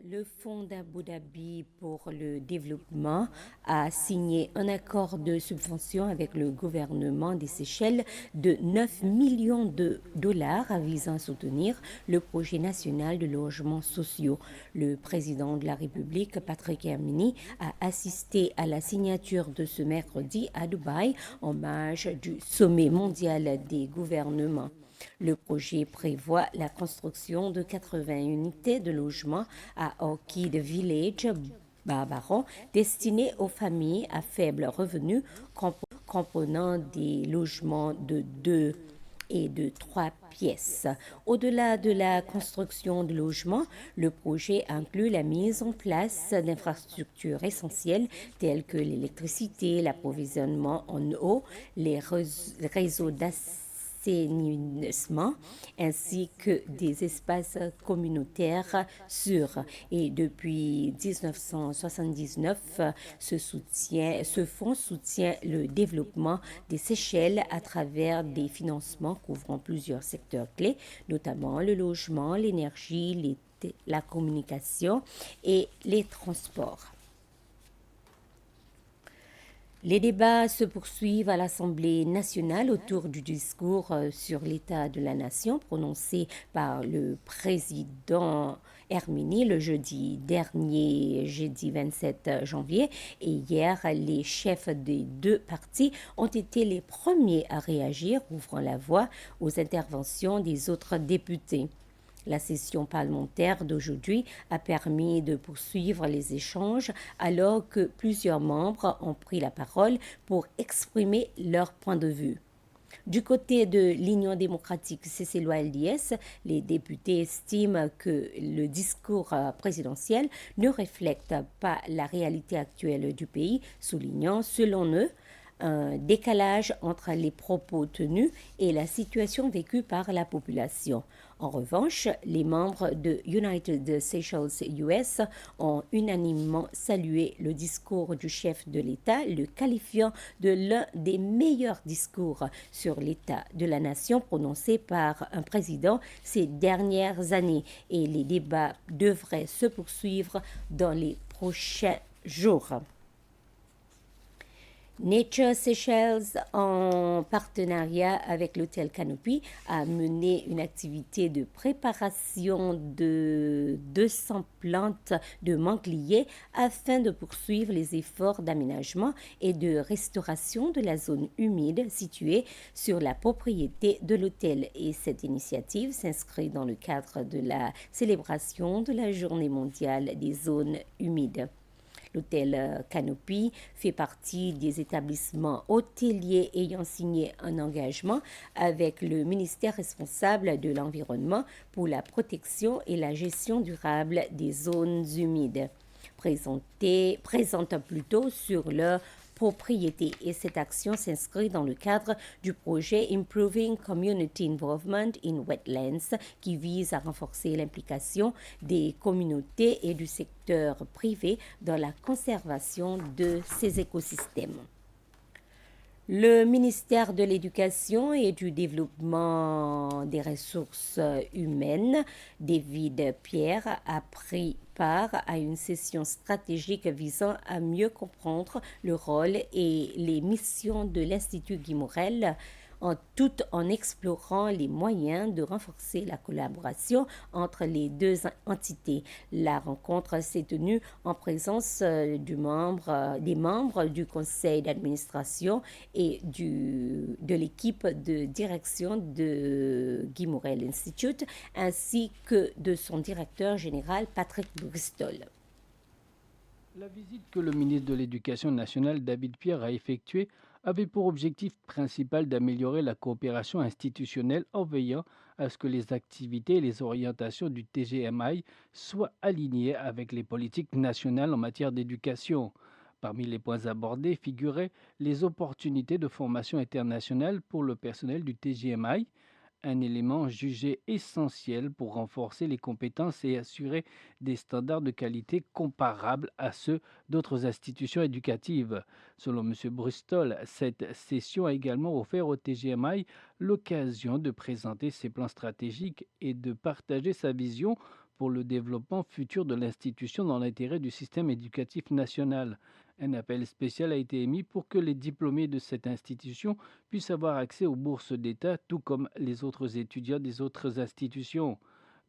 Le Fonds d'Abu Dhabi pour le développement a signé un accord de subvention avec le gouvernement des Seychelles de 9 millions de dollars visant à soutenir le projet national de logements sociaux. Le président de la République, Patrick Hermini, a assisté à la signature de ce mercredi à Dubaï en marge du sommet mondial des gouvernements. Le projet prévoit la construction de 80 unités de logement à Orchid Village, Barbaron, destinées aux familles à faible revenu, comprenant des logements de 2 et de 3 pièces. Au-delà de la construction de logements, le projet inclut la mise en place d'infrastructures essentielles telles que l'électricité, l'approvisionnement en eau, les réseaux d'assainissement ainsi que des espaces communautaires sûrs. Et depuis 1979, ce fonds soutient le développement des Seychelles à travers des financements couvrant plusieurs secteurs clés, notamment le logement, l'énergie, la communication et les transports. Les débats se poursuivent à l'Assemblée nationale autour du discours sur l'état de la nation prononcé par le président Hermini le jeudi 27 janvier. Et hier, les chefs des deux partis ont été les premiers à réagir, ouvrant la voie aux interventions des autres députés. La session parlementaire d'aujourd'hui a permis de poursuivre les échanges alors que plusieurs membres ont pris la parole pour exprimer leur point de vue. Du côté de l'Union démocratique CCLOA-LDS, les députés estiment que le discours présidentiel ne reflète pas la réalité actuelle du pays, soulignant, selon eux, un décalage entre les propos tenus et la situation vécue par la population. En revanche, les membres de United Seychelles US ont unanimement salué le discours du chef de l'État, le qualifiant de l'un des meilleurs discours sur l'état de la nation prononcé par un président ces dernières années. Et les débats devraient se poursuivre dans les prochains jours. Nature Seychelles, en partenariat avec l'hôtel Canopy, a mené une activité de préparation de 200 plantes de mangliers afin de poursuivre les efforts d'aménagement et de restauration de la zone humide située sur la propriété de l'hôtel. Et cette initiative s'inscrit dans le cadre de la célébration de la Journée mondiale des zones humides. L'hôtel Canopy fait partie des établissements hôteliers ayant signé un engagement avec le ministère responsable de l'Environnement pour la protection et la gestion durable des zones humides, présente plutôt sur leur propriété. Et cette action s'inscrit dans le cadre du projet Improving Community Involvement in Wetlands qui vise à renforcer l'implication des communautés et du secteur privé dans la conservation de ces écosystèmes. Le ministère de l'Éducation et du Développement des ressources humaines, David Pierre, a pris part à une session stratégique visant à mieux comprendre le rôle et les missions de l'Institut Guy Morel tout en explorant les moyens de renforcer la collaboration entre les deux entités. La rencontre s'est tenue en présence des membres du conseil d'administration et de l'équipe de direction de Guy Morel Institute, ainsi que de son directeur général Patrick Bristol. La visite que le ministre de l'Éducation nationale, David Pierre, a effectuée avait pour objectif principal d'améliorer la coopération institutionnelle en veillant à ce que les activités et les orientations du TGMI soient alignées avec les politiques nationales en matière d'éducation. Parmi les points abordés figuraient les opportunités de formation internationale pour le personnel du TGMI, un élément jugé essentiel pour renforcer les compétences et assurer des standards de qualité comparables à ceux d'autres institutions éducatives. Selon M. Bristol, cette session a également offert au TGMI l'occasion de présenter ses plans stratégiques et de partager sa vision pour le développement futur de l'institution dans l'intérêt du système éducatif national. Un appel spécial a été émis pour que les diplômés de cette institution puissent avoir accès aux bourses d'État, tout comme les autres étudiants des autres institutions.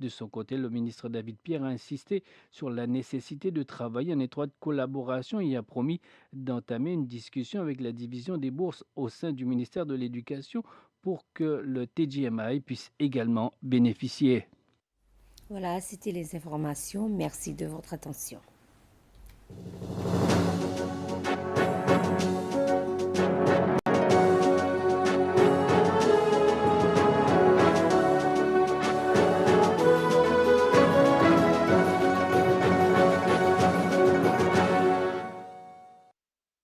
De son côté, le ministre David Pierre a insisté sur la nécessité de travailler en étroite collaboration et a promis d'entamer une discussion avec la division des bourses au sein du ministère de l'Éducation pour que le TGMI puisse également bénéficier. Voilà, c'était les informations. Merci de votre attention.